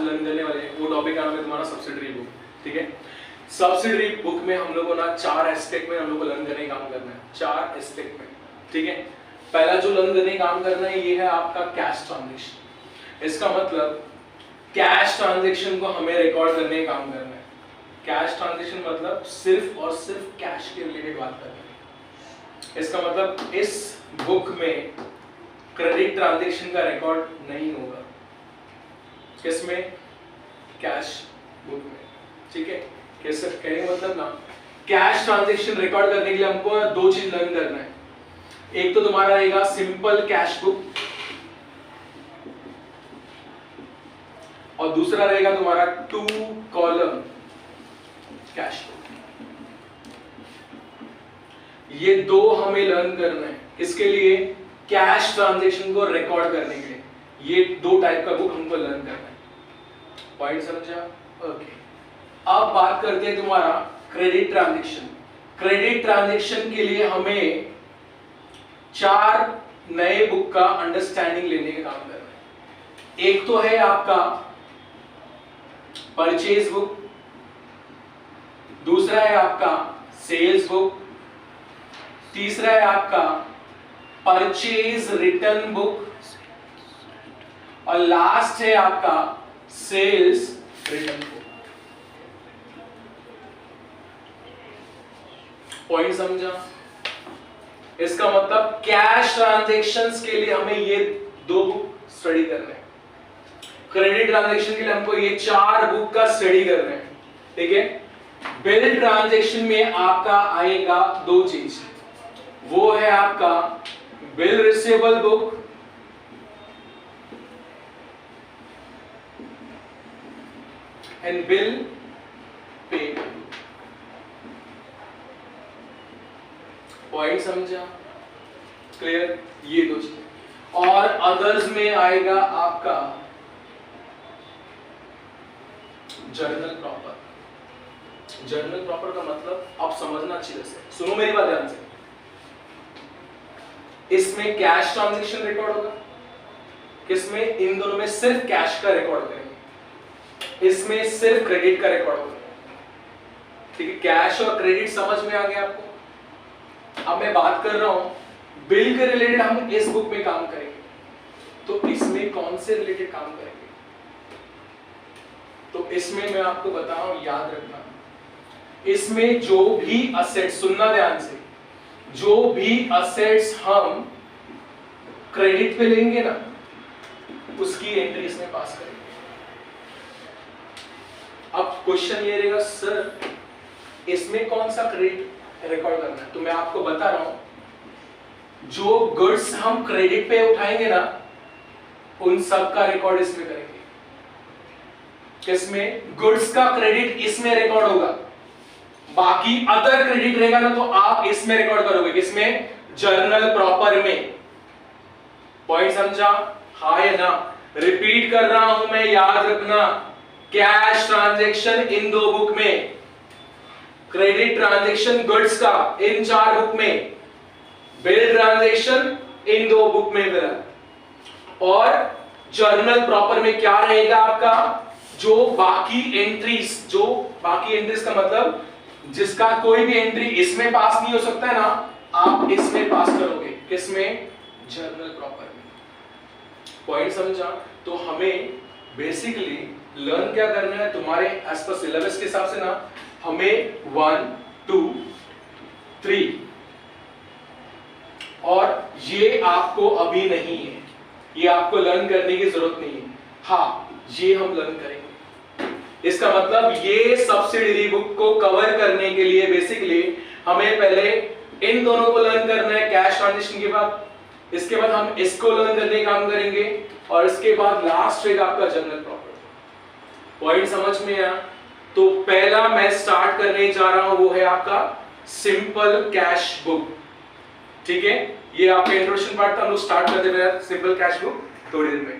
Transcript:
Learn करने वाले हैं वो टॉपिक का नाम है तुम्हारा सब्सिडरी बुक। ठीक है, सब्सिडरी बुक में हम लोगों ना 4 एस्पेक्ट में हम लोग को लर्न करने का काम करना है, 4 एस्पेक्ट में। ठीक है, पहला जो लर्न करने का काम करना है ये है आपका कैश ट्रांजैक्शन। इसका मतलब कैश ट्रांजैक्शन को हमें रिकॉर्ड करने का काम करना है। कैश ट्रांजैक्शन मतलब सिर्फ और सिर्फ कैश के रिलेटेड बात करना है। इसका मतलब इस बुक में क्रेडिट ट्रांजैक्शन का रिकॉर्ड नहीं होगा। किसमें? कैश बुक में। ठीक है, कैसे कहने का मतलब ना, कैश ट्रांजैक्शन रिकॉर्ड करने के लिए हमको 2 चीज लर्न करना है। एक तो तुम्हारा रहेगा सिंपल कैश बुक और दूसरा रहेगा तुम्हारा 2 कॉलम कैश बुक। ये 2 हमें लर्न करना है। इसके लिए कैश ट्रांजैक्शन को रिकॉर्ड करने के लिए ये 2 टाइप का बुक हमको लर्न करना है। पॉइंट समझा? ओके, अब बात करते हैं तुम्हारा क्रेडिट ट्रांजैक्शन। क्रेडिट ट्रांजैक्शन के लिए हमें 4 नए बुक का अंडरस्टैंडिंग लेने का काम करना है। एक तो है आपका परचेज बुक, दूसरा है आपका सेल्स बुक, तीसरा है आपका परचेज रिटर्न बुक और लास्ट है आपका सेल्स रिटर्न बुक। पॉइंट समझा? इसका मतलब कैश ट्रांजैक्शंस के लिए हमें ये 2 बुक स्टडी करना है। क्रेडिट ट्रांजैक्शन के लिए हमको ये 4 बुक का स्टडी करना है। ठीक है, बिल ट्रांजैक्शन में आपका आएगा 2 चीज, वो है आपका bill receivable book and bill payable. Point समझा? क्लियर? ये 2 चीज। और अदर्स में आएगा आपका जर्नल प्रॉपर। जर्नल प्रॉपर का मतलब आप समझना अच्छी तरह से, सुनो मेरी बात ध्यान से। इसमें कैश ट्रांजैक्शन रिकॉर्ड होगा, किसमें? इन दोनों में सिर्फ कैश का रिकॉर्ड करेंगे, इसमें सिर्फ क्रेडिट का रिकॉर्ड होगा। ठीक है, कैश और क्रेडिट समझ में आ गया आपको? अब मैं बात कर रहा हूं बिल के रिलेटेड, हम इस बुक में काम करेंगे, तो इसमें कौन से रिलेटेड काम करेंगे? तो इसमें मैं आपको बता रहा हूं, याद रखना, इसमें जो भी असेट्स, सुनना ध्यान से, जो भी असेट्स हम क्रेडिट पे लेंगे ना, उसकी एंट्री इसमें पास करेंगे। अब क्वेश्चन ये रहेगा, सर इसमें कौन सा क्रेडिट रिकॉर्ड करना है? तो मैं आपको बता रहा हूं, जो गुड्स हम क्रेडिट पे उठाएंगे ना, उन सब का रिकॉर्ड इसमें करेंगे। किसमें? गुड्स का क्रेडिट इसमें रिकॉर्ड होगा, बाकी अदर क्रेडिट रहेगा ना तो आप इसमें रिकॉर्ड करोगे। किसमें? जर्नल प्रॉपर में। पॉइंट समझा? हाँ या ना? रिपीट कर रहा हूं मैं, याद रखना, कैश ट्रांजैक्शन इन 2 बुक में, क्रेडिट ट्रांजैक्शन गुड्स का इन 4 बुक में, बिल ट्रांजैक्शन इन 2 बुक में मिला, और जर्नल प्रॉपर में क्या रहेगा आपका? जो बाकी एंट्रीज का मतलब जिसका कोई भी एंट्री इसमें पास नहीं हो सकता है ना, आप इसमें पास करोगे। किसमें? जर्नल प्रॉपर में। पॉइंट समझा? तो हमें बेसिकली लर्न क्या करना है, तुम्हारे एज पर सिलेबस के हिसाब से ना, हमें 1, 2, 3, और ये आपको अभी नहीं है, ये आपको लर्न करने की जरूरत नहीं है। हाँ, ये हम लर्न करेंगे। इसका मतलब ये सब्सिडरी बुक को कवर करने के लिए बेसिकली हमें पहले इन दोनों को लर्न करना है, कैश ट्रांजैक्शन के बाद, इसके बाद हम इसको लर्न करने का काम करेंगे, और इसके बाद लास्ट रहेगा आपका जर्नल प्रॉपर। पॉइंट समझ में आया? तो पहला मैं स्टार्ट करने जा रहा हूं, वो है आपका सिंपल कैश बुक। ठीक है, ये आपका इंट्रोडक्शन पार्ट था, हम लोग स्टार्ट करते हैं सिंपल कैश बुक थोड़ी देर में।